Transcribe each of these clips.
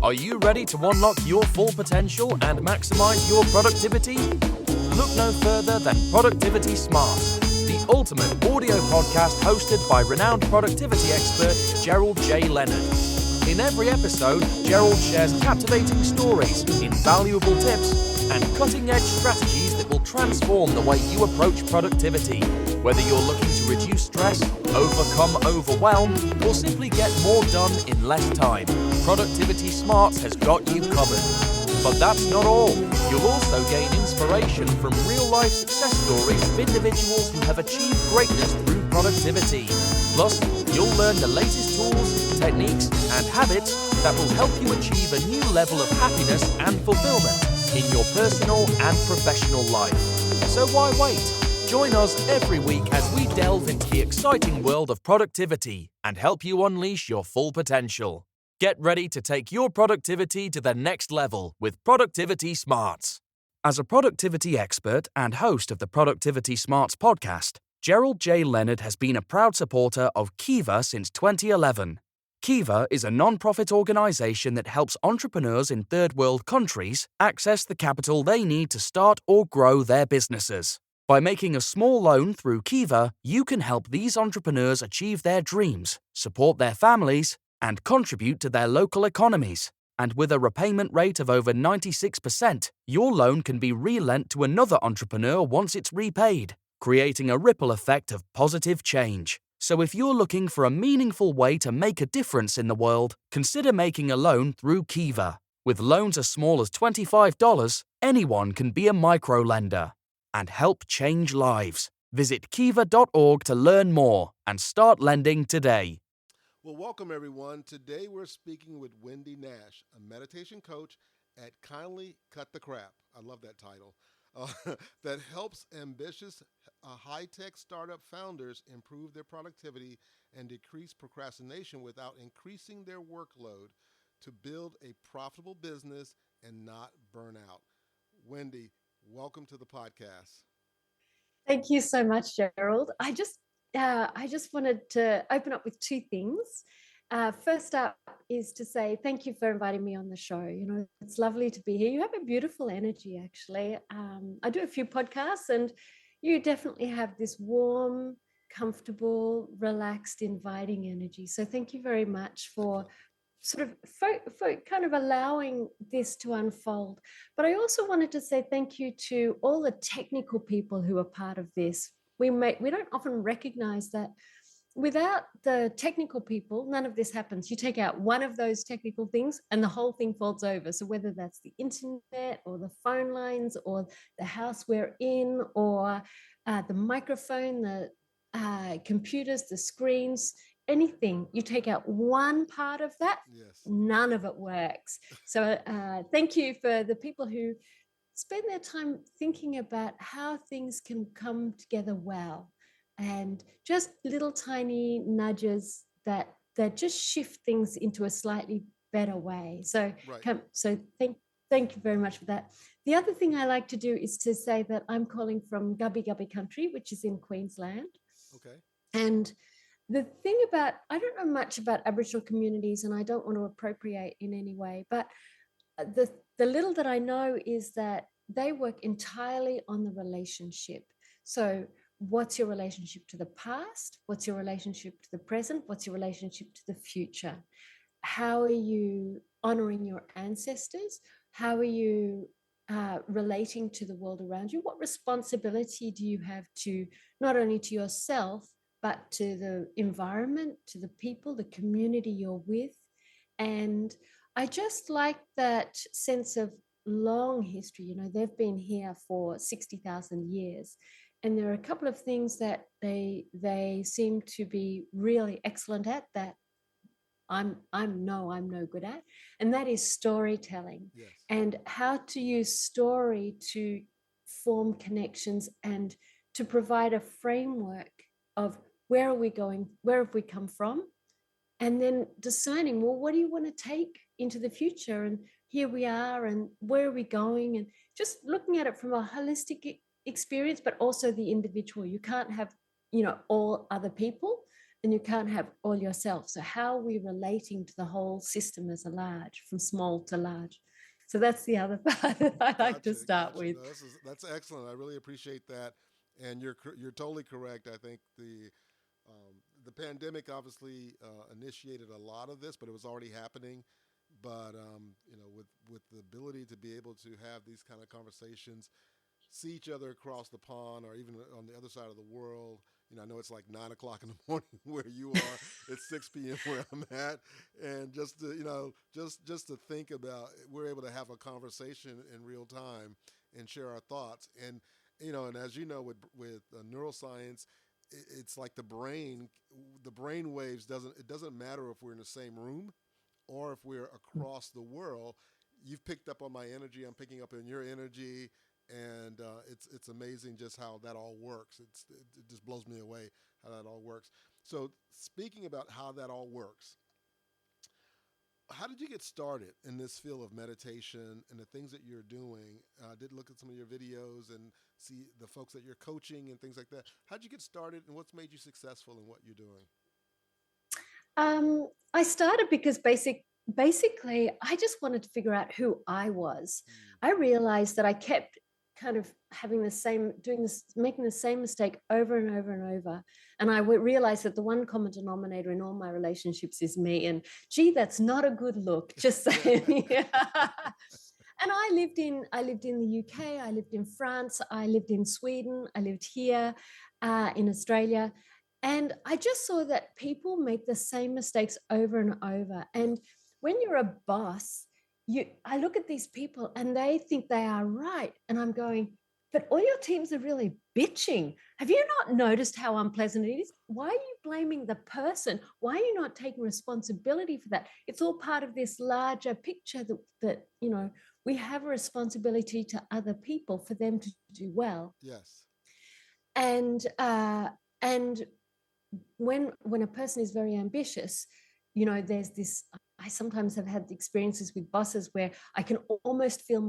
Are you ready to unlock your full potential and maximize your productivity? Look no further than Productivity Smart, the ultimate audio podcast hosted by renowned productivity expert Gerald J. Leonard. In every episode, Gerald shares captivating stories, invaluable tips, and cutting-edge strategies that will transform the way you approach productivity. Whether you're looking to reduce stress, overcome overwhelm, or simply get more done in less time, Productivity Smart has got you covered. But that's not all. You'll also gain inspiration from real-life success stories of individuals who have achieved greatness through productivity. Plus, you'll learn the latest tools, techniques, and habits that will help you achieve a new level of happiness and fulfillment in your personal and professional life. So why wait? Join us every week as we delve into the exciting world of productivity and help you unleash your full potential. Get ready to take your productivity to the next level with Productivity Smarts. As a productivity expert and host of the Productivity Smarts podcast, Gerald J. Leonard has been a proud supporter of Kiva since 2011. Kiva is a non-profit organization that helps entrepreneurs in third world countries access the capital they need to start or grow their businesses. By making a small loan through Kiva, you can help these entrepreneurs achieve their dreams, support their families, and contribute to their local economies. And with a repayment rate of over 96%, your loan can be relent to another entrepreneur once it's repaid, creating a ripple effect of positive change. So if you're looking for a meaningful way to make a difference in the world, consider making a loan through Kiva. With loans as small as $25, anyone can be a microlender and help change lives. Visit kiva.org to learn more and start lending today. Well, welcome everyone. Today we're speaking with Wendy Nash, a meditation coach at Kindly Cut the Crap. I love that title. That helps ambitious high-tech startup founders improve their productivity and decrease procrastination without increasing their workload to build a profitable business and not burn out. Wendy, welcome to the podcast. Thank you so much, Gerald. I just wanted to open up with two things. First up is to say thank you for inviting me on the show. You know, it's lovely to be here. You have a beautiful energy, actually. I do a few podcasts, and you definitely have this warm, comfortable, relaxed, inviting energy. So thank you very much for sort of for kind of allowing this to unfold. But I also wanted to say thank you to all the technical people who are part of this. We don't often recognize that without the technical people, none of this happens. You take out one of those technical things and the whole thing falls over. So whether that's the internet or the phone lines or the house we're in or the microphone, the computers, the screens, anything, you take out one part of that, Yes. none of it works. So thank you for the people who spend their time thinking about how things can come together well, and just little tiny nudges that just shift things into a slightly better way. So thank you very much for that. The other thing I like to do is to say that I'm calling from Gubbi Gubbi country, which is in Queensland. Okay. And the thing about, I don't know much about Aboriginal communities, and I don't want to appropriate in any way, but the little that I know is that they work entirely on the relationship. So what's your relationship to the past? What's your relationship to the present? What's your relationship to the future? How are you honoring your ancestors? How are you relating to the world around you? What responsibility do you have to, not only to yourself, but to the environment, to the people, the community you're with? And I just like that sense of long history. You know, they've been here for 60,000 years. And there are a couple of things that they seem to be really excellent at that I'm no good at. And that is storytelling. Yes. And how to use story to form connections and to provide a framework of where are we going, where have we come from, and then discerning, well, what do you want to take into the future? And here we are, and where are we going? And just looking at it from a holistic experience, but also the individual. You can't have, all other people and you can't have all yourself. So how are we relating to the whole system as a large, from small to large? So that's the other part that I like to Gotcha, start gotcha. with. No, that's excellent. I really appreciate that, and you're totally correct. I think the pandemic obviously initiated a lot of this, but it was already happening. But with the ability to be able to have these kind of conversations, see each other across the pond or even on the other side of the world. I know it's like 9 o'clock in the morning where you are. It's 6 p.m. where I'm at, and just to just to think about, we're able to have a conversation in real time and share our thoughts. And as you know, with neuroscience, it's like the brain waves doesn't matter if we're in the same room or if we're across the world. You've picked up on my energy. I'm picking up on your energy, and it's amazing just how that all works. It just blows me away how that all works. So speaking about how that all works, how did you get started in this field of meditation and the things that you're doing? I did look at some of your videos and see the folks that you're coaching and things like that. How did you get started, and what's made you successful in what you're doing? I started because basically I just wanted to figure out who I was. Mm, I realized that I kept kind of having the same, doing this, making the same mistake over and over and over. And I realized that the one common denominator in all my relationships is me. And gee, that's not a good look. Just saying. And I lived in the UK, I lived in France, I lived in Sweden, I lived here in Australia. And I just saw that people make the same mistakes over and over. yeah, And when you're a boss, I look at these people and they think they are right. And I'm going, but all your teams are really bitching. Have you not noticed how unpleasant it is? Why are you blaming the person? Why are you not taking responsibility for that? It's all part of this larger picture that we have a responsibility to other people for them to do well. yes, And when a person is very ambitious, there's this. I sometimes have had experiences with bosses where I can almost feel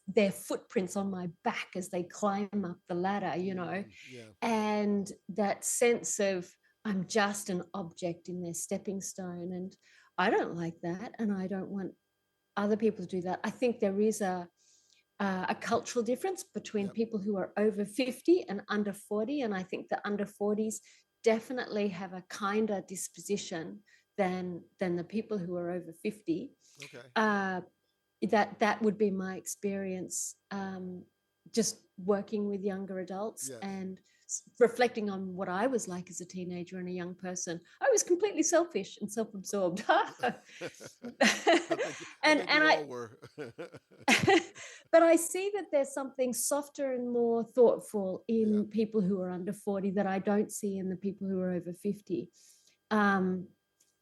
their footprints on my back as they climb up the ladder. yeah, And that sense of I'm just an object in their stepping stone, and I don't like that, and I don't want other people to do that. I think there is a cultural difference between yep, people who are over 50 and under 40. And I think the under 40s definitely have a kinder disposition than the people who are over 50. okay, Uh, that would be my experience, just working with younger adults yes. and reflecting on what I was like as a teenager and a young person. I was completely selfish and self-absorbed. I and think and we I all were. but I see that there's something softer and more thoughtful Yeah, in people who are under 40 that I don't see in the people who are over 50. Um,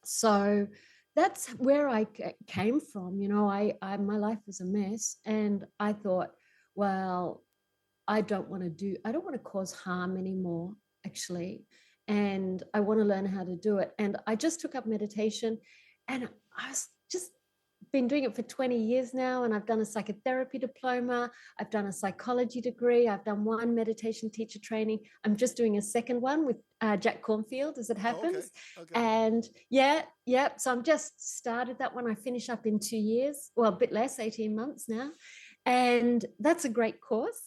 so that's where I came from. My life was a mess, and I thought, well, I don't want to cause harm anymore, actually. And I want to learn how to do it. And I just took up meditation, and I was just been doing it for 20 years now. And I've done a psychotherapy diploma. I've done a psychology degree. I've done one meditation teacher training. I'm just doing a second one with Jack Cornfield as it oh, okay, happens. okay, And yeah. So I'm just started that one. I finish up in 2 years, well, a bit less, 18 months now. And that's a great course.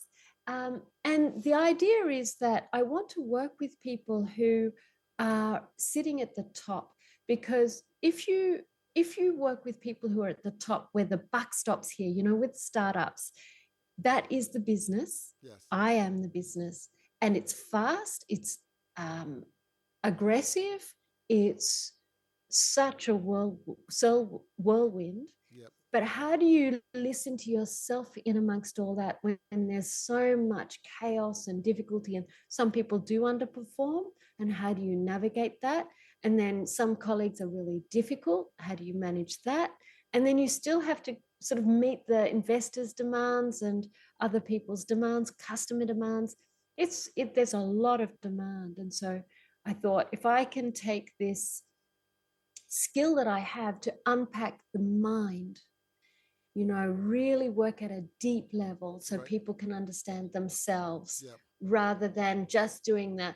And the idea is that I want to work with people who are sitting at the top, because if you work with people who are at the top where the buck stops here, with startups, that is the business. yes, I am the business, and it's fast. It's aggressive. It's such a whirlwind. yep, But how do you listen to yourself in amongst all that when there's so much chaos and difficulty, and some people do underperform? And how do you navigate that? And then some colleagues are really difficult. How do you manage that? And then you still have to sort of meet the investors' demands and other people's demands, customer demands. There's a lot of demand. And so I thought, if I can take this skill that I have to unpack the mind, really work at a deep level so right, people can understand themselves, yep, rather than just doing the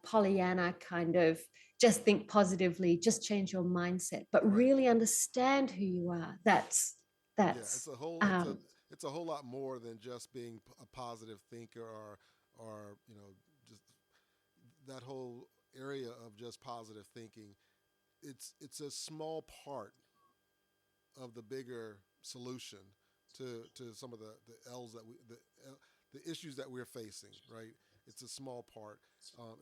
Pollyanna kind of just think positively, just change your mindset, but Right. really understand who you are. Yeah, That's um, it's a whole lot more than just being a positive thinker or just that whole area of just positive thinking. It's a small part of the bigger solution to some of the L's that the issues that we're facing, right? It's a small part.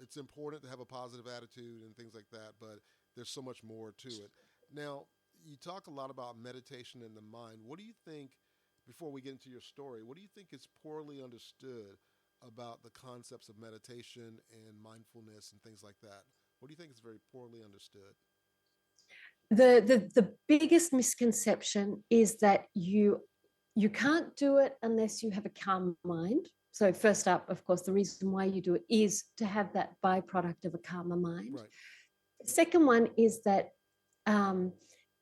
It's important to have a positive attitude and things like that, but there's so much more to it. Now, you talk a lot about meditation in the mind. What do you think, before we get into your story, what do you think is poorly understood about the concepts of meditation and mindfulness and things like that? What do you think is very poorly understood? the biggest misconception is that you can't do it unless you have a calm mind. So first up, of course, the reason why you do it is to have that byproduct of a calmer mind. Right. Second one is that um,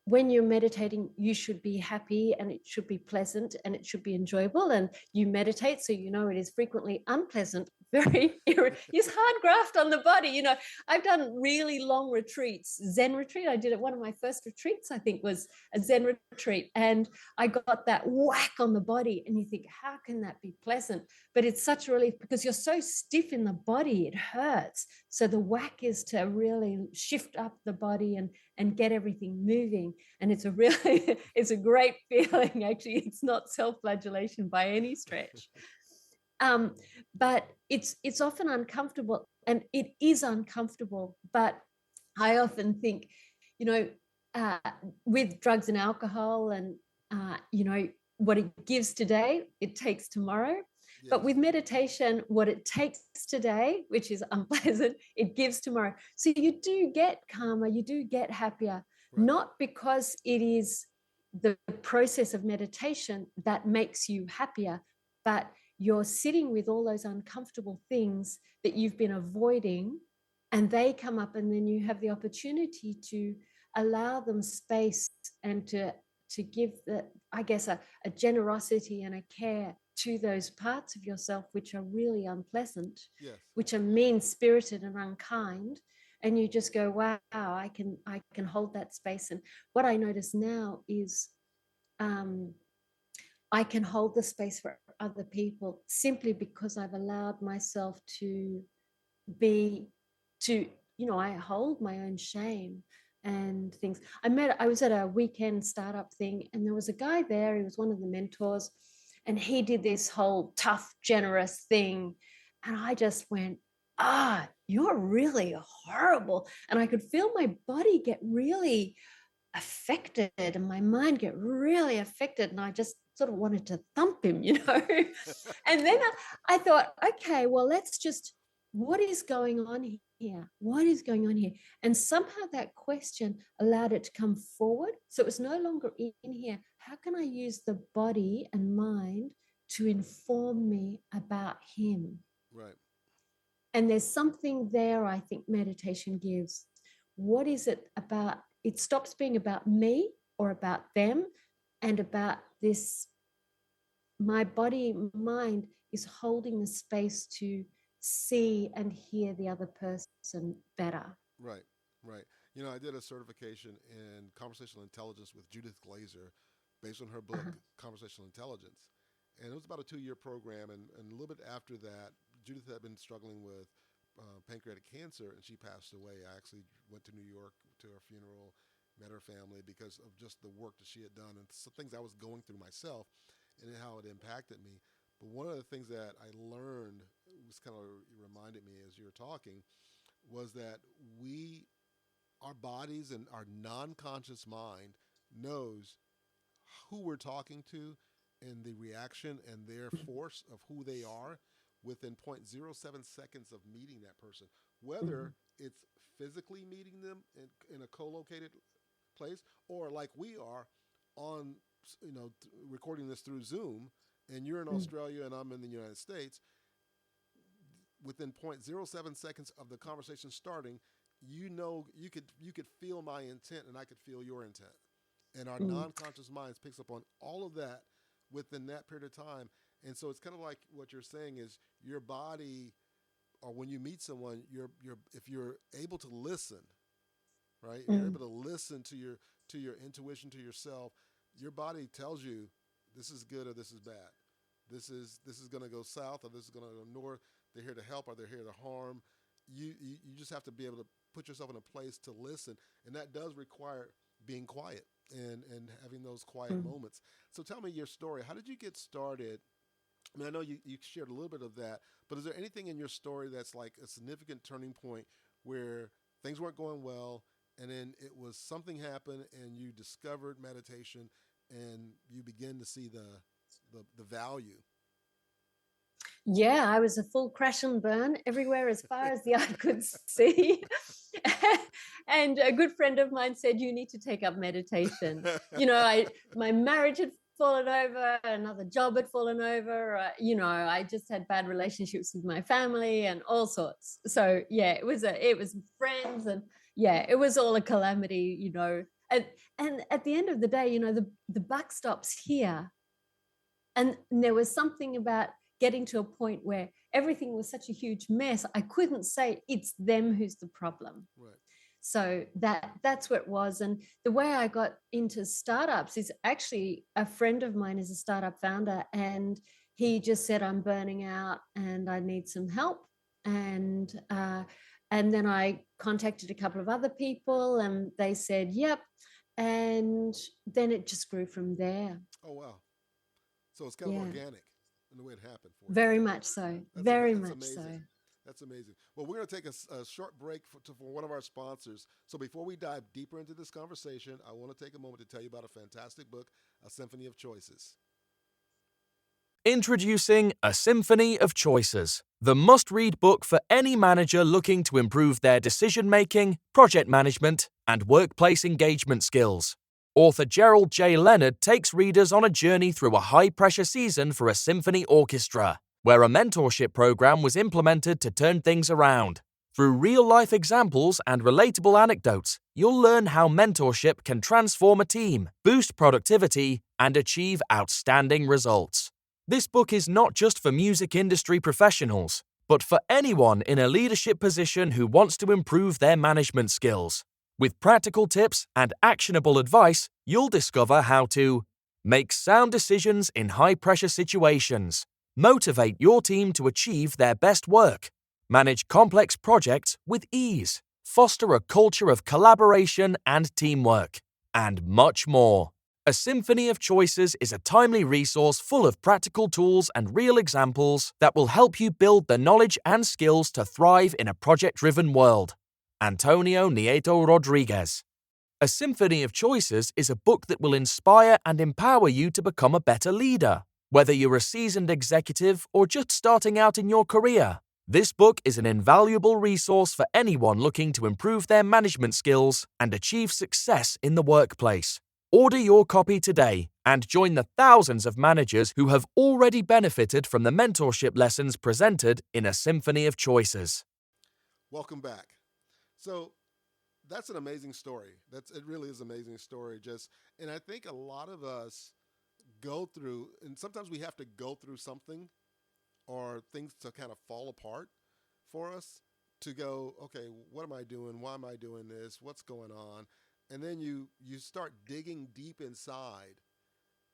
when you're meditating, you should be happy and it should be pleasant and it should be enjoyable. And you meditate, so you know it is frequently unpleasant, it's hard graft on the body. I've done really long retreats, Zen retreat. I did it. One of my first retreats, I think, was a Zen retreat. And I got that whack on the body. And you think, how can that be pleasant? But it's such a relief because you're so stiff in the body, it hurts. So the whack is to really shift up the body and get everything moving. And it's it's a great feeling. Actually, it's not self-flagellation by any stretch. Um, but it's often uncomfortable, and it is uncomfortable. But I often think, you know, uh, with drugs and alcohol, and what it gives today, it takes tomorrow. Yes. But with meditation, what it takes today, which is unpleasant, it gives tomorrow. So you do get calmer, you do get happier, Right. not because it is the process of meditation that makes you happier, but you're sitting with all those uncomfortable things that you've been avoiding, and they come up, and then you have the opportunity to allow them space and to give I guess, a generosity and a care to those parts of yourself which are really unpleasant, Yes. which are mean-spirited and unkind. And you just go, wow, I can hold that space. And what I notice now is I can hold the space for other people simply because I've allowed myself to be, I hold my own shame and things. I was at a weekend startup thing, and there was a guy there. He was one of the mentors, and he did this whole tough, generous thing. And I just went, you're really horrible. And I could feel my body get really affected and my mind get really affected, and I just sort of wanted to thump him. And then I thought, okay, well, let's just, what is going on here? What is going on here? And somehow that question allowed it to come forward. So it was no longer in here. How can I use the body and mind to inform me about him? Right. And there's something there, I think meditation gives. What is it about? It stops being about me or about them and about this. My body, mind is holding the space to see and hear the other person better. Right. Right. I did a certification in conversational intelligence with Judith Glazer based on her book, Uh-huh. Conversational Intelligence. And it was about a 2 year program. And a little bit after that, Judith had been struggling with pancreatic cancer, and she passed away. I actually went to New York to her funeral, met her family because of just the work that she had done and some things I was going through myself and how it impacted me. But one of the things that I learned was kind of reminded me as you were talking was that our bodies and our non-conscious mind knows who we're talking to and the reaction and their force of who they are within 0.07 seconds of meeting that person, whether it's physically meeting them in a co-located place or like we are on, recording this through Zoom, and you're in Australia and I'm in the United States. Within 0.07 seconds of the conversation starting, you could feel my intent and I could feel your intent, and our non-conscious minds picks up on all of that within that period of time. And so it's kind of like what you're saying is your body, or when you meet someone, if you're able to listen right? You're Mm, able to listen to your intuition, to yourself. Your body tells you this is good or this is bad. This is going to go south or this is going to go north. They're here to help or they're here to harm. You just have to be able to put yourself in a place to listen, and that does require being quiet and having those quiet mm. moments. So tell me your story. How did you get started? I mean, I know you shared a little bit of that, but is there anything in your story that's like a significant turning point where things weren't going well, and then it was something happened, and you discovered meditation, and you begin to see the value? Yeah, I was a full crash and burn everywhere as far as the eye could see. And a good friend of mine said, "You need to take up meditation." My marriage had fallen over, another job had fallen over. I just had bad relationships with my family and all sorts. So yeah, it was friends, and yeah, it was all a calamity. And at the end of the day, the buck stops here. And there was something about getting to a point where everything was such a huge mess. I couldn't say it's them who's the problem. Right. So that's what it was. And the way I got into startups is actually a friend of mine is a startup founder, and he just said, "I'm burning out and I need some help." And then I contacted a couple of other people, and they said, "Yep." And then it just grew from there. Oh wow. So it's kind of Yeah. organic in the way it happened for you. Very much so. Very That's much amazing. so. That's amazing. Well, we're going to take a short break for one of our sponsors. So before we dive deeper into this conversation, I want to take a moment to tell you about a fantastic book, A Symphony of Choices. Introducing A Symphony of Choices, the must-read book for any manager looking to improve their decision-making, project management, and workplace engagement skills. Author Gerald J. Leonard takes readers on a journey through a high-pressure season for a symphony orchestra, where a mentorship program was implemented to turn things around. Through real-life examples and relatable anecdotes, you'll learn how mentorship can transform a team, boost productivity, and achieve outstanding results. This book is not just for music industry professionals, but for anyone in a leadership position who wants to improve their management skills. With practical tips and actionable advice, you'll discover how to make sound decisions in high-pressure situations, motivate your team to achieve their best work, manage complex projects with ease, foster a culture of collaboration and teamwork, and much more. A Symphony of Choices is a timely resource full of practical tools and real examples that will help you build the knowledge and skills to thrive in a project-driven world. Antonio Nieto Rodriguez. A Symphony of Choices is a book that will inspire and empower you to become a better leader. Whether you're a seasoned executive or just starting out in your career, this book is an invaluable resource for anyone looking to improve their management skills and achieve success in the workplace. Order your copy today and join the thousands of managers who have already benefited from the mentorship lessons presented in A Symphony of Choices. Welcome back. So that's an amazing story. It really is an amazing story. And I think a lot of us go through, and sometimes we have to go through something or things to kind of fall apart for us to go, okay, what am I doing? Why am I doing this? What's going on? And then you start digging deep inside,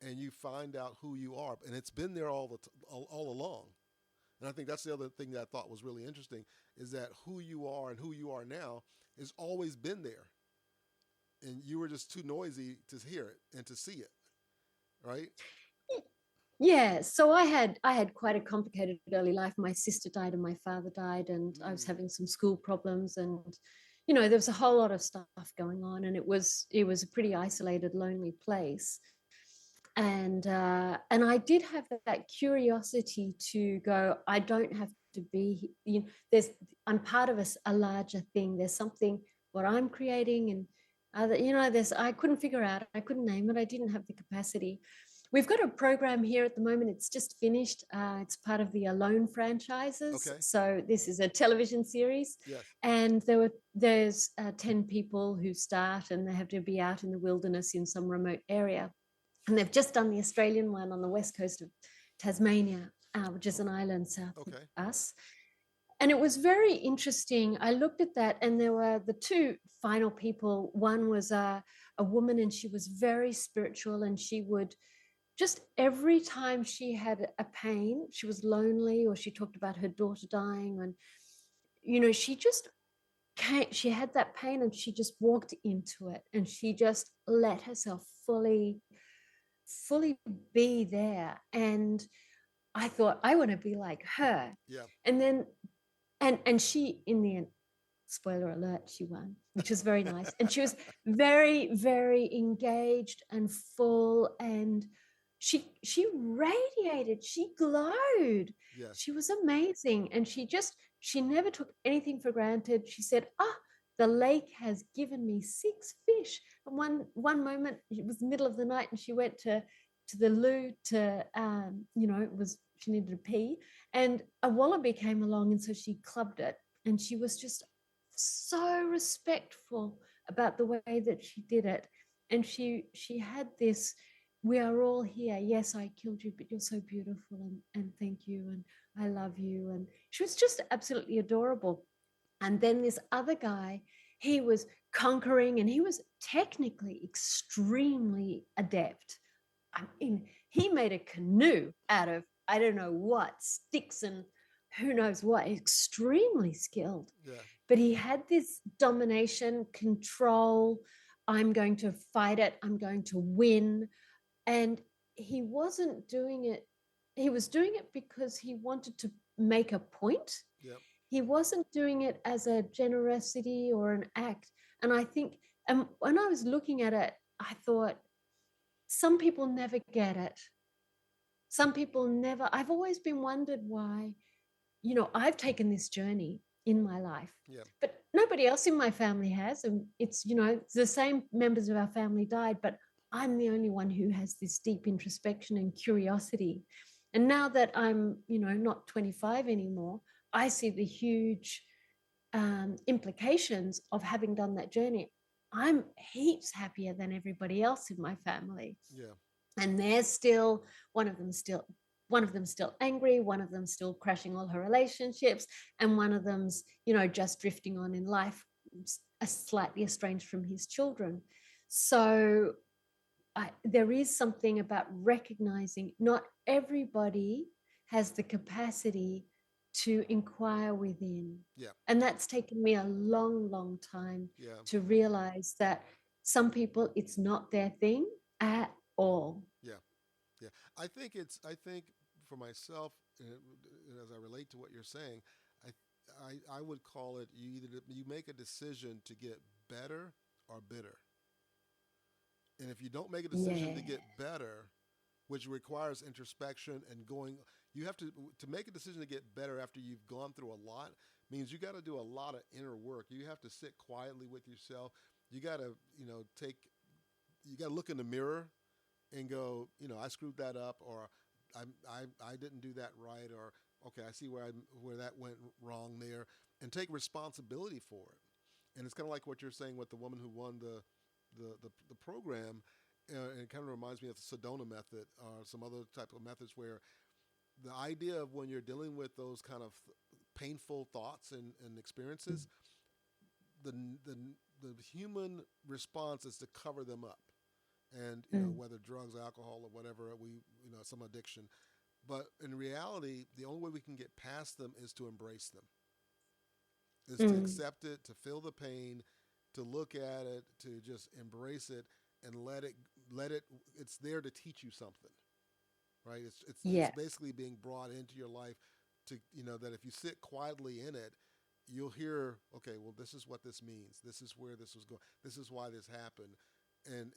and you find out who you are, and it's been there all along. And I think that's the other thing that I thought was really interesting is that who you are and who you are now has always been there, and you were just too noisy to hear it and to see it, right? Yeah, so I had quite a complicated early life. My sister died and my father died, and I was Mm, having some school problems, and there was a whole lot of stuff going on, and it was a pretty isolated, lonely place. And I did have that curiosity to go, I don't have to be, I'm part of a larger thing. There's something what I'm creating, and I couldn't figure out, I couldn't name it, I didn't have the capacity. We've got a program here at the moment. It's just finished. It's part of the Alone franchises. okay. So this is a television series, Yes. and there's 10 people who start, and they have to be out in the wilderness in some remote area. And they've just done the Australian one on the west coast of Tasmania, which is an island south of Okay. us. And it was very interesting. I looked at that, and there were the two final people. One was a woman, and she was very spiritual, and she would just every time she had a pain, she was lonely, or she talked about her daughter dying, and she just she had that pain, and she just walked into it, and she just let herself fully be there. And I thought, I want to be like her. Yeah. And then and she, in the end, spoiler alert, she won, which was very nice. And she was very, very engaged and full, and she radiated, she glowed. Yes. She was amazing. And she never took anything for granted. She said, the lake has given me 6 fish. And one moment, it was the middle of the night, and she went to the loo to it was, she needed to pee, and a wallaby came along, and so she clubbed it. And she was just so respectful about the way that she did it. And she had this, we are all here, yes, I killed you, but you're so beautiful, and thank you, and I love you. And she was just absolutely adorable. And then this other guy, he was conquering, and he was technically extremely adept. I mean, he made a canoe out of, I don't know what, sticks and who knows what, extremely skilled. Yeah. But he had this domination, control. I'm going to fight it. I'm going to win. And he wasn't doing it. He was doing it because he wanted to make a point. Yep. He wasn't doing it as a generosity or an act. And I think, and when I was looking at it, I thought, some people never get it. Some people never, I've always been wondered why, I've taken this journey in my life, Yep. but nobody else in my family has. And it's, the same members of our family died, but I'm the only one who has this deep introspection and curiosity. And now that I'm, not 25 anymore, I see the huge implications of having done that journey. I'm heaps happier than everybody else in my family. Yeah. And there's still one of them still angry, one of them still crashing all her relationships, and one of them's, just drifting on in life, slightly estranged from his children. So there is something about recognizing not everybody has the capacity to inquire within. Yeah. And that's taken me a long, long time Yeah. to realize that some people, it's not their thing at all. Yeah. Yeah. I think for myself, as I relate to what you're saying, I would call it, you make a decision to get better or bitter. And if you don't make a decision Yeah. to get better, which requires introspection and going, you have to make a decision to get better after you've gone through a lot, means you got to do a lot of inner work. You have to sit quietly with yourself. You got to, you got to look in the mirror and go, I screwed that up, or I didn't do that right, or okay, I see where that went wrong there, and take responsibility for it. And it's kind of like what you're saying with the woman who won the program. And it kind of reminds me of the Sedona method or some other type of methods where the idea of when you're dealing with those kind of painful thoughts and experiences, the, the the human response is to cover them up, and whether drugs, alcohol, or whatever some addiction. But in reality, the only way we can get past them is to embrace them, is to accept it, to feel the pain, to look at it, to just embrace it and let it. It's there to teach you something, right? It's Yeah. basically being brought into your life to that if you sit quietly in it, you'll hear, okay, well, this is what this means. This is where this was going. This is why this happened, and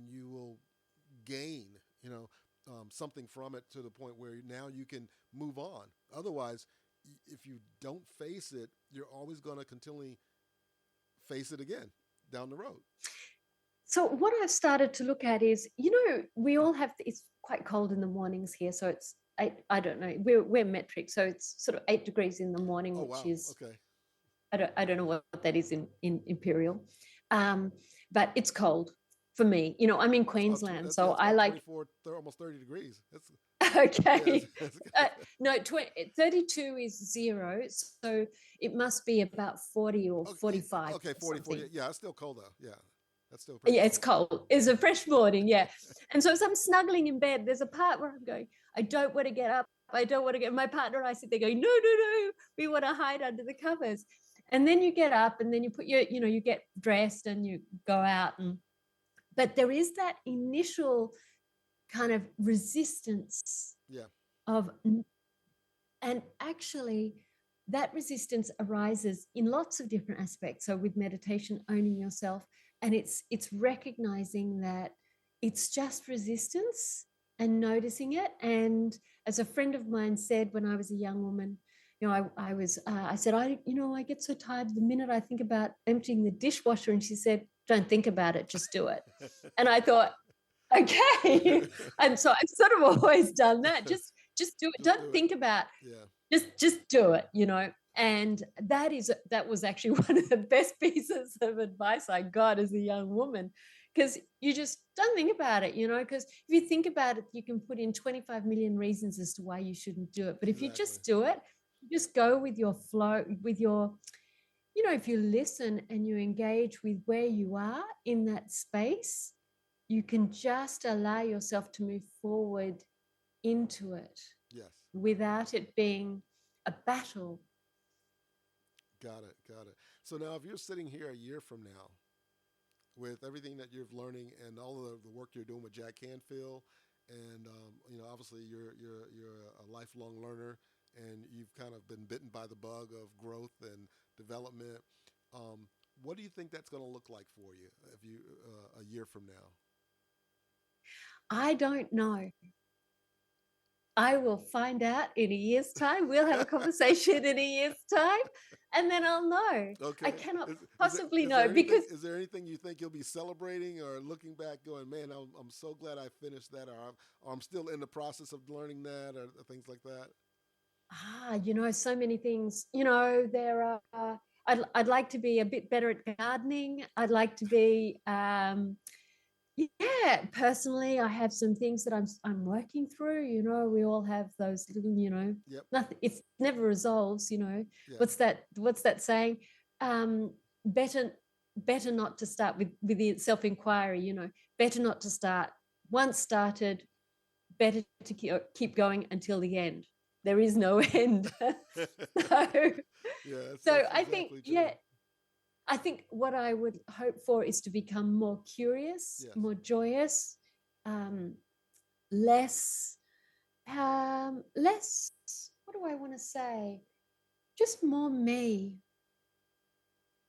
you will gain something from it to the point where now you can move on. Otherwise, if you don't face it, you're always going to continually face it again down the road. So what I've started to look at is, we all have, it's quite cold in the mornings here. So it's, I don't know, we're metric. So it's sort of 8 degrees in the morning, Oh, which wow. is, Okay. I don't know what that is in imperial. But it's cold for me. I'm in Queensland, so It's I about like, 24, almost 30 degrees. Okay. Yes. No, 32 is 0. So it must be about 40 or Okay, 45 okay, or 40, 40. something. Yeah, it's still cold though. Yeah, that's still pretty Yeah, it's cold. cold. It's a fresh morning. Yeah. And so as I'm snuggling in bed, there's a part where I'm going, I don't want to get up. I don't want to get, my partner and I sit there going, no, no, no. We want to hide under the covers. And then you get up and then you put your, you get dressed and you go out. But there is that initial kind of resistance Yeah, of, and actually that resistance arises in lots of different aspects. So with meditation, owning yourself, and it's recognizing that it's just resistance and noticing it. And as a friend of mine said when I was a young woman, I said, I get so tired the minute I think about emptying the dishwasher. And she said, don't think about it, just do it. And I thought, okay. And so I've sort of always done that. Just do it. just Don't do it. think about, Yeah, just do it, And that was actually one of the best pieces of advice I got as a young woman, because you just don't think about it, because if you think about it, you can put in 25 million reasons as to why you shouldn't do it. But if you exactly. just do it, just go with your flow, with your, if you listen and you engage with where you are in that space, you can just allow yourself to move forward into it Yes, without it being a battle. got it, got it. So now, if you're sitting here a year from now, with everything that you're learning and all of the work you're doing with Jack Canfield, and obviously you're a lifelong learner, and you've kind of been bitten by the bug of growth and development. Um, what do you think that's going to look like for you if you a year from now? I don't know. I will find out in a year's time. We'll have a conversation in a year's time, and then I'll know. I Okay. cannot Is there possibly is know there anything because is there anything you think you'll be celebrating or looking back going, man, I'm so glad I finished that, or I'm still in the process of learning that, or things like that? so many things. There are. I'd like to be a bit better at gardening. I'd like to be. Yeah, personally, I have some things that I'm working through. We all have those little. Yep. Nothing. It's never resolves. Yeah. What's that saying? Better not to start with the self inquiry. Better not to start. Once started, better to keep going until the end. There is no end. so, Yeah, so that's I think, exactly true. yeah, I think what I would hope for is to become more curious, Yes. more joyous, um, less, less. What do I want to say? Just more me,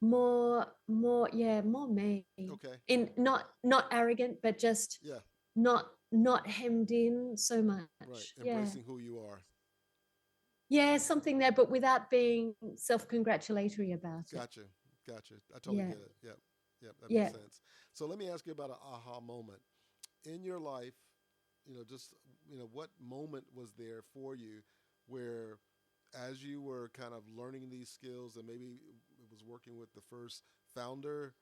more me. Okay. In not arrogant, but just Yeah. not hemmed in so Right. much. Yeah. Embracing who you are. Yeah, something there, but without being self-congratulatory about it. Gotcha. Gotcha. I totally Yeah, get it. Yep. Yep. That makes yeah. sense. So let me ask you about an aha moment in your life. Just what moment was there for you where, as you were kind of learning these skills, and maybe it was working with the first founder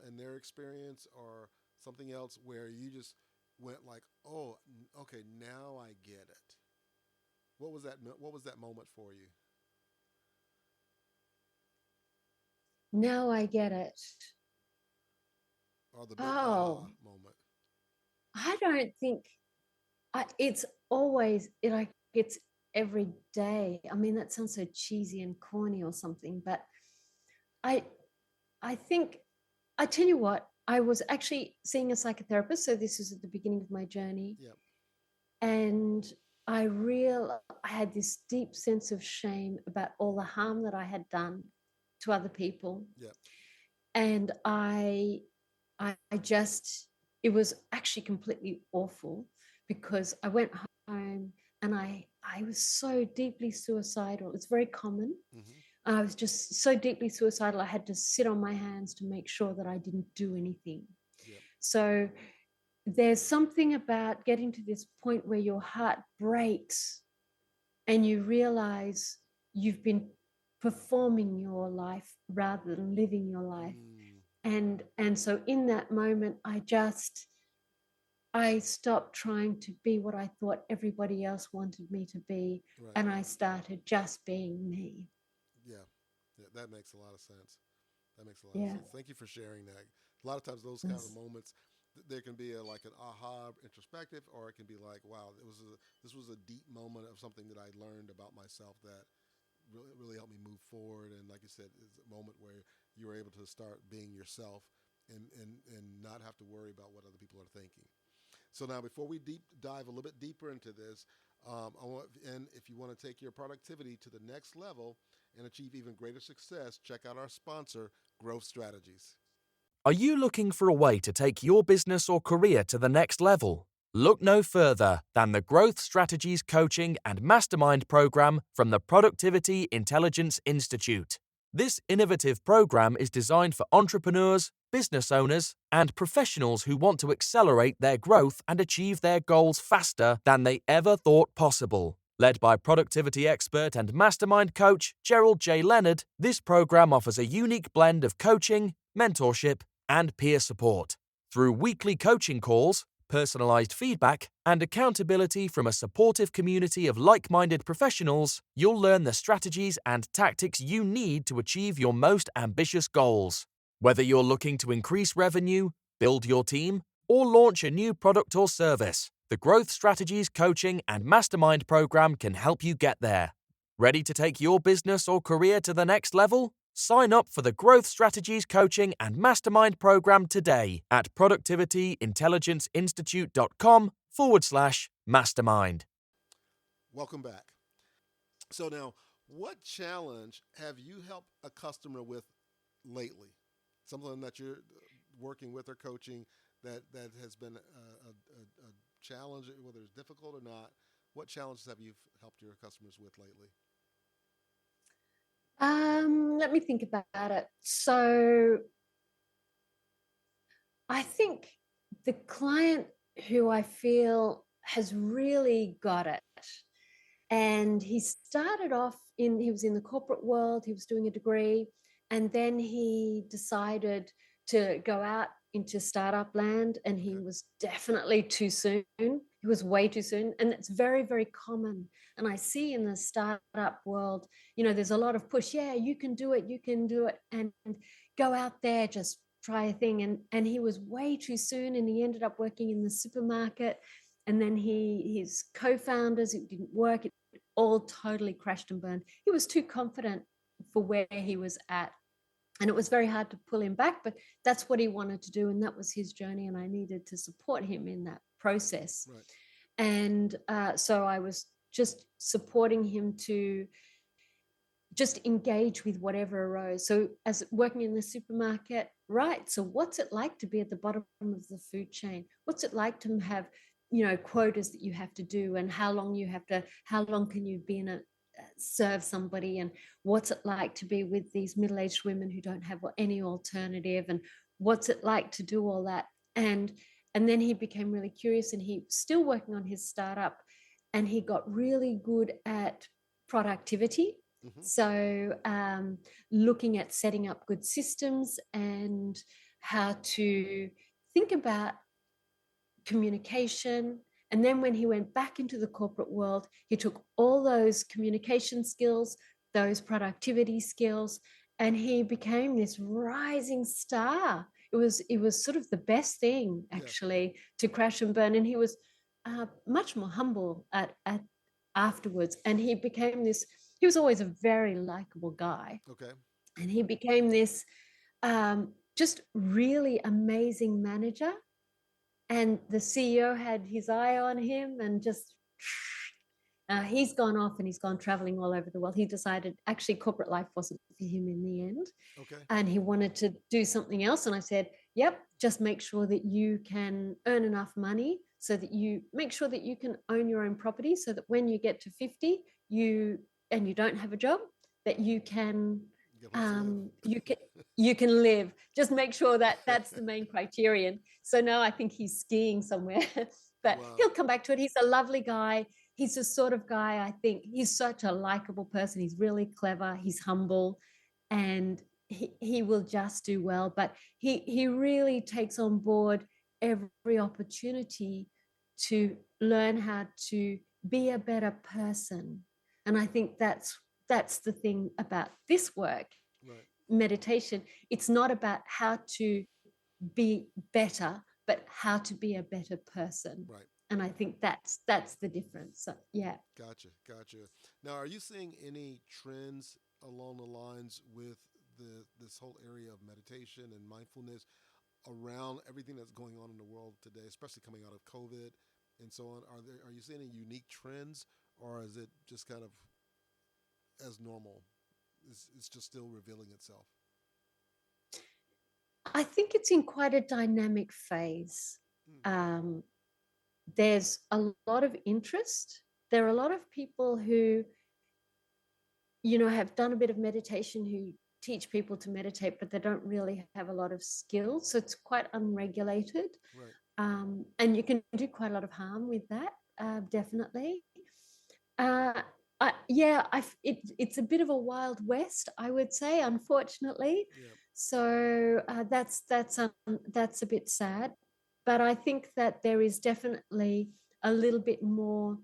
and their experience, or something else, where you just went like, "Oh, okay, now I get it." What was that? What was that moment for you? Now I get it. Or the big aha Oh, moment? I don't think it's always like it's every day. I mean, that sounds so cheesy and corny or something, but I I think I tell you what, I was actually seeing a psychotherapist. So this was at the beginning of my journey. Yep. And I had this deep sense of shame about all the harm that I had done to other people. Yep. And I just, it was actually completely awful, because I went home and I was so deeply suicidal. It's very common. Mm-hmm. I was just so deeply suicidal. I had to sit on my hands to make sure that I didn't do anything. Yep. So there's something about getting to this point where your heart breaks and you realize you've been performing your life rather than living your life. Mm. And so in that moment, I just I stopped trying to be what I thought everybody else wanted me to be, Right. and I started just being me. Yeah. Yeah. That makes a lot of sense. That makes a lot of Yeah. sense. Thank you for sharing that. A lot of times, those kind of Yes. moments, there can be like an aha introspective, or it can be like, wow, this was a deep moment of something that I learned about myself that really helped me move forward. And like you said, it's a moment where you were able to start being yourself and not have to worry about what other people are thinking. So now, before we deep dive a little bit deeper into this, and if you want to take your productivity to the next level and achieve even greater success, check out our sponsor, Growth Strategies. Are you looking for a way to take your business or career to the next level? Look no further than the Growth Strategies Coaching and Mastermind program from the Productivity Intelligence Institute. This innovative program is designed for entrepreneurs, business owners, and professionals who want to accelerate their growth and achieve their goals faster than they ever thought possible. Led by productivity expert and mastermind coach Gerald J. Leonard, this program offers a unique blend of coaching, mentorship, and peer support. Through weekly coaching calls, personalized feedback, and accountability from a supportive community of like-minded professionals, you'll learn the strategies and tactics you need to achieve your most ambitious goals. Whether you're looking to increase revenue, build your team, or launch a new product or service, the Growth Strategies Coaching and Mastermind program can help you get there. Ready to take your business or career to the next level? Sign up for the Growth Strategies Coaching and Mastermind program today at productivityintelligenceinstitute.com/mastermind. Welcome back. So now, what challenge have you helped a customer with lately? Something that you're working with or coaching that has been a challenge, whether it's difficult or not. What challenges have you helped your customers with lately? Let me think about it. So I think the client who I feel has really got it. And he started off he was in the corporate world, he was doing a degree, and then he decided to go out into startup land, and he Okay. was definitely too soon. He was way too soon. And it's very, very common. And I see in the startup world, there's a lot of push. Yeah, you can do it, you can do it. And go out there, just try a thing. And he was way too soon. And he ended up working in the supermarket. And then his co-founders, it didn't work. It all totally crashed and burned. He was too confident for where he was at. And it was very hard to pull him back, but that's what he wanted to do. And that was his journey. And I needed to support him in that process. Right. And so I was just supporting him to just engage with whatever arose. So as working in the supermarket, right? So what's it like to be at the bottom of the food chain? What's it like to have, quotas that you have to do, and how long can you be in a serve somebody, and what's it like to be with these middle-aged women who don't have any alternative, and what's it like to do all that? And then he became really curious, and he was still working on his startup, and he got really good at productivity. Mm-hmm. So looking at setting up good systems and how to think about communication. And then when he went back into the corporate world, he took all those communication skills, those productivity skills, and he became this rising star. It was sort of the best thing, actually, to crash and burn. And he was much more humble at afterwards. And he became this, he was always a very likable guy. Okay. And he became this just really amazing manager. And the CEO had his eye on him, and just he's gone off and he's gone traveling all over the world. He decided actually corporate life wasn't for him in the end. Okay. And he wanted to do something else. And I said, yep, just make sure that you can earn enough money so that you make sure that you can own your own property, so that when you get to 50, you don't have a job, that you can you can live. Just make sure that that's the main criterion. So now I think he's skiing somewhere, but Wow. he'll come back to it. He's a lovely guy. He's the sort of guy, I think he's such a likable person. He's really clever. He's humble, and he will just do well. But he really takes on board every opportunity to learn how to be a better person. And I think that's the thing about this work, Right. meditation. It's not about how to be better, but how to be a better person. Right. And I think that's the difference. So, yeah. Gotcha. Gotcha. Now, are you seeing any trends along the lines with this whole area of meditation and mindfulness around everything that's going on in the world today, especially coming out of COVID and so on? Are you seeing any unique trends, or is it just kind of as normal? It's just still revealing itself. I think it's in quite a dynamic phase. Mm. Um, there's a lot of interest. There are a lot of people who, have done a bit of meditation, who teach people to meditate, but they don't really have a lot of skills. So it's quite unregulated. Right. And you can do quite a lot of harm with that, definitely. Uh, it's a bit of a wild west, I would say, unfortunately. Yeah. So that's a bit sad. But I think that there is definitely a little bit more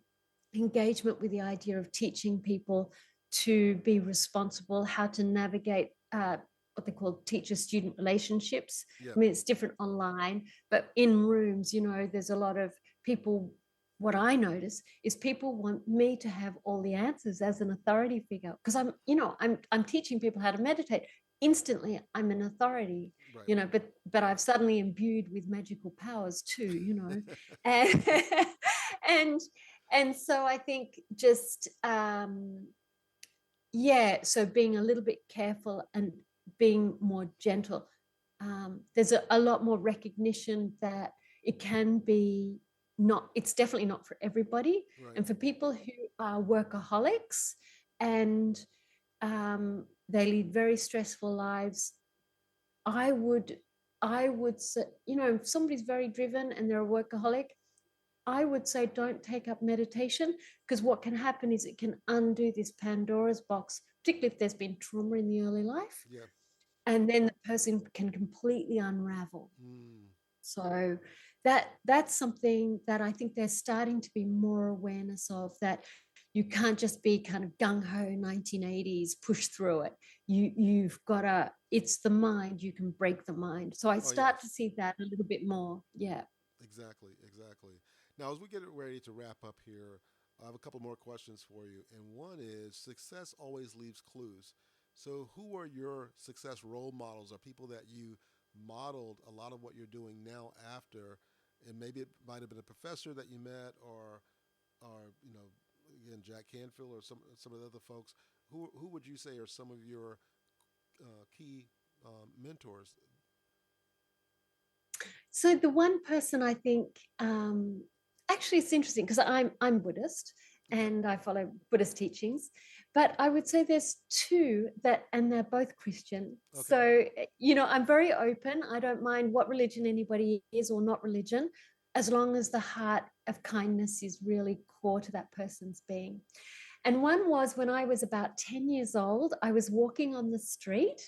engagement with the idea of teaching people to be responsible, how to navigate what they call teacher-student relationships. Yeah. I mean, it's different online, but in rooms, there's a lot of people. What I notice is people want me to have all the answers as an authority figure, because I'm teaching people how to meditate. Instantly, I'm an authority, Right. but I've suddenly imbued with magical powers too, and and and so I think just so being a little bit careful and being more gentle. There's a lot more recognition that it can be not, it's definitely not for everybody. Right. And for people who are workaholics and they lead very stressful lives, I would say, if somebody's very driven and they're a workaholic, I would say don't take up meditation, because what can happen is it can undo this Pandora's box, particularly if there's been trauma in the early life. Yeah. And then the person can completely unravel. Mm. So that's something that I think there's starting to be more awareness of, that you can't just be kind of gung-ho 1980s, push through it. You've got to, it's the mind, you can break the mind. So I Oh start to yes. see that a little bit more. Yeah. Exactly. Exactly. Now, as we get ready to wrap up here, I have a couple more questions for you. And one is, success always leaves clues. So, who are your success role models, or people that you modeled a lot of what you're doing now after? And maybe it might have been a professor that you met, or again, Jack Canfield, or some of the other folks. Who would you say are some of your key mentors? So the one person I think, actually, it's interesting because I'm Buddhist Okay. and I follow Buddhist teachings, but I would say there's two that, and they're both Christian. Okay. So I'm very open. I don't mind what religion anybody is or not religion, as long as the heart of kindness is really core to that person's being. And one was when I was about 10 years old, I was walking on the street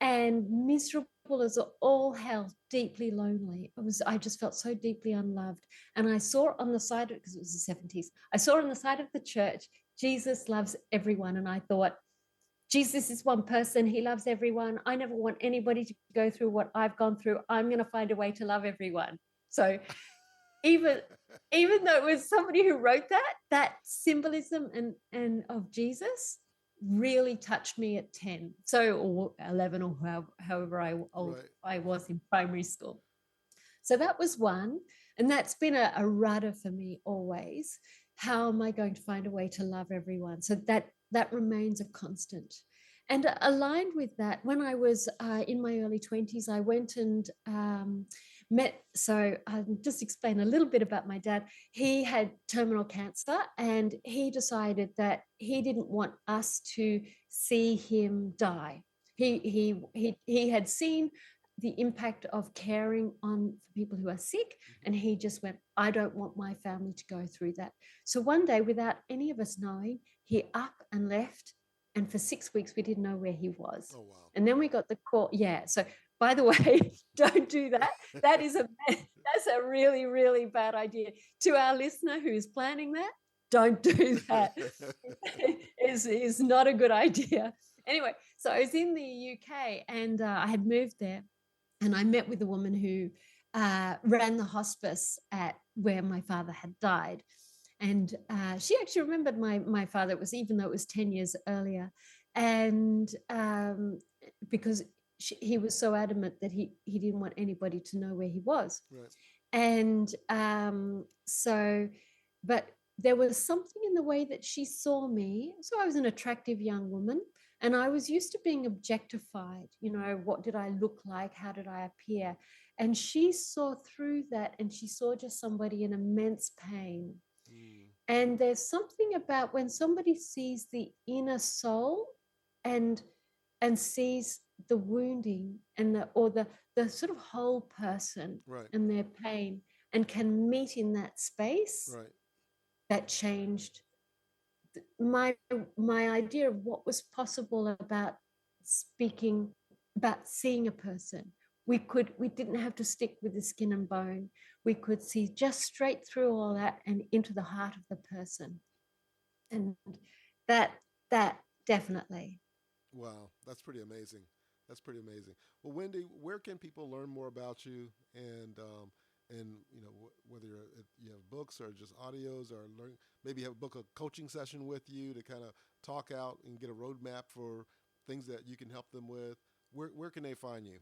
and miserable as all hell, deeply lonely. I just felt so deeply unloved. And I saw on the side, because it was the 70s, I saw on the side of the church, Jesus loves everyone. And I thought, Jesus is one person. He loves everyone. I never want anybody to go through what I've gone through. I'm going to find a way to love everyone. So even even though it was somebody who wrote that symbolism and of Jesus really touched me at 10, so, or 11, or however old Right. I was in primary school. So that was one, and that's been a rudder for me always. How am I going to find a way to love everyone? So that remains a constant. And aligned with that, when I was in my early 20s, I went and met. So I'll just explain a little bit about my dad. He had terminal cancer, and he decided that he didn't want us to see him die. He had seen the impact of caring on for people who are sick, and he just went, I don't want my family to go through that. So one day, without any of us knowing, he up and left, and for 6 weeks we didn't know where he was. Oh wow. And then we got the call. Yeah, so by the way, don't do that. That's a really, really bad idea. To our listener who's planning that, don't do that. is not a good idea. Anyway, so I was in the UK and I had moved there, and I met with a woman who ran the hospice at where my father had died. And she actually remembered my father. It was, even though it was 10 years earlier. And because he was so adamant that he didn't want anybody to know where he was. Right. And but there was something in the way that she saw me. So I was an attractive young woman, and I was used to being objectified. You know, what did I look like? How did I appear? And she saw through that, and she saw just somebody in immense pain. And there's something about when somebody sees the inner soul and sees the wounding and the sort of whole person, Right. and their pain, and can meet in that space, Right. that changed my idea of what was possible about speaking, about seeing a person. We didn't have to stick with the skin and bone. We could see just straight through all that and into the heart of the person. And that definitely. Wow, that's pretty amazing. That's pretty amazing. Well, Wendy, where can people learn more about you, and you know, whether you have books or just audios, or learn, maybe book a coaching session with you to kind of talk out and get a roadmap for things that you can help them with. Where can they find you?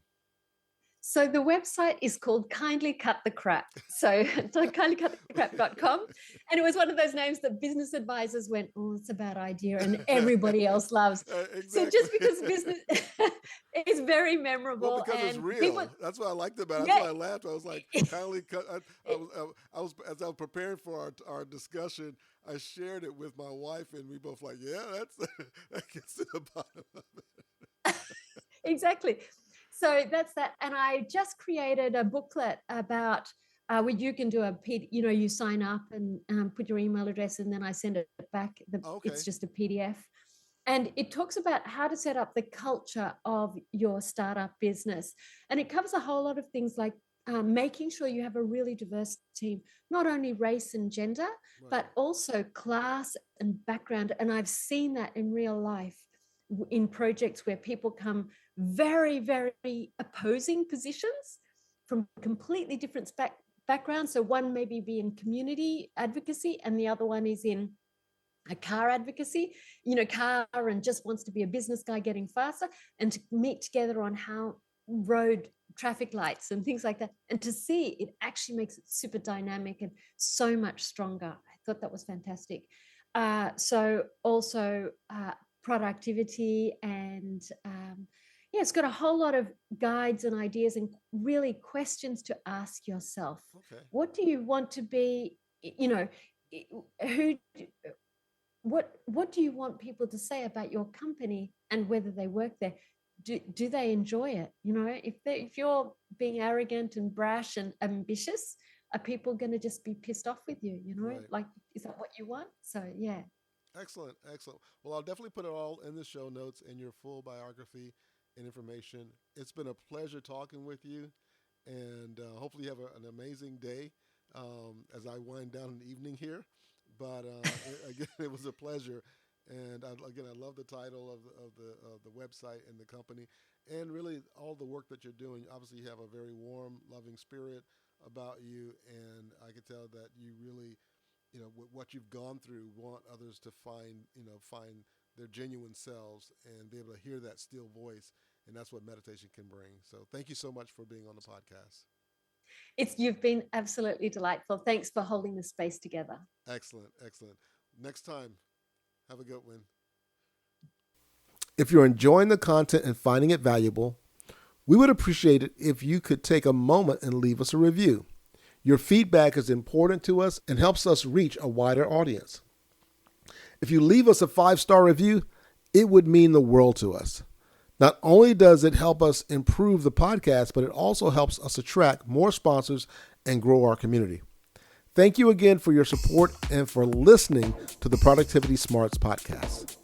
So the website is called Kindly Cut the Crap. So kindlycutthecrap.com. And it was one of those names that business advisors went, oh, it's a bad idea, and everybody else loves. Exactly. So just because business is very memorable. Well, because and it's real. people, That's what I liked about it. yeah. That's why I laughed. I was like, kindly cut. I was as I was preparing for our discussion, I shared it with my wife, and we both like, yeah, that gets to the bottom of it. Exactly. So that's that. And I just created a booklet about where you can do you sign up and put your email address, and then I send it back. Okay. It's just a PDF. And it talks about how to set up the culture of your startup business. And it covers a whole lot of things like making sure you have a really diverse team, not only race and gender, Right. but also class and background. And I've seen that in real life in projects where people come very, very opposing positions from completely different backgrounds. So one maybe be in community advocacy, and the other one is in a car advocacy, car, and just wants to be a business guy getting faster, and to meet together on how road traffic lights and things like that. And to see it actually makes it super dynamic and so much stronger. I thought that was fantastic. So also productivity, and it's got a whole lot of guides and ideas and really questions to ask yourself. Okay. What do you want to be? What do you want people to say about your company and whether they work there? Do they enjoy it? If you're being arrogant and brash and ambitious, are people going to just be pissed off with you? Right. Like, is that what you want? So yeah. Excellent. Well, I'll definitely put it all in the show notes and your full biography and information. It's been a pleasure talking with you, and hopefully you have an amazing day as I wind down in the evening here. But again, it was a pleasure, and I love the title of the website and the company, and really all the work that you're doing. Obviously, you have a very warm, loving spirit about you, and I can tell that you really, what you've gone through, want others to find their genuine selves and be able to hear that still voice, and that's what meditation can bring. So, thank you so much for being on the podcast. You've been absolutely delightful. Thanks for holding the space together. Excellent. Next time, have a good one. If you're enjoying the content and finding it valuable, we would appreciate it if you could take a moment and leave us a review. Your feedback is important to us and helps us reach a wider audience. If you leave us a 5-star review, it would mean the world to us. Not only does it help us improve the podcast, but it also helps us attract more sponsors and grow our community. Thank you again for your support and for listening to the Productivity Smarts podcast.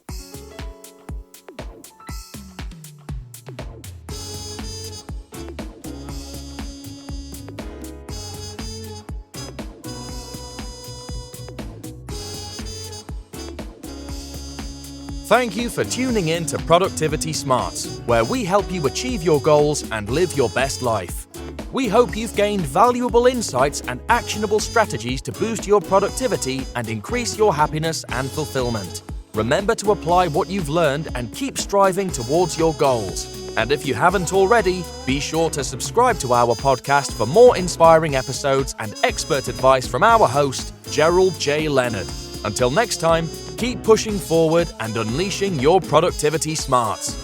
Thank you for tuning in to Productivity Smarts, where we help you achieve your goals and live your best life. We hope you've gained valuable insights and actionable strategies to boost your productivity and increase your happiness and fulfillment. Remember to apply what you've learned and keep striving towards your goals. And if you haven't already, be sure to subscribe to our podcast for more inspiring episodes and expert advice from our host, Gerald J. Leonard. Until next time, keep pushing forward and unleashing your productivity smarts.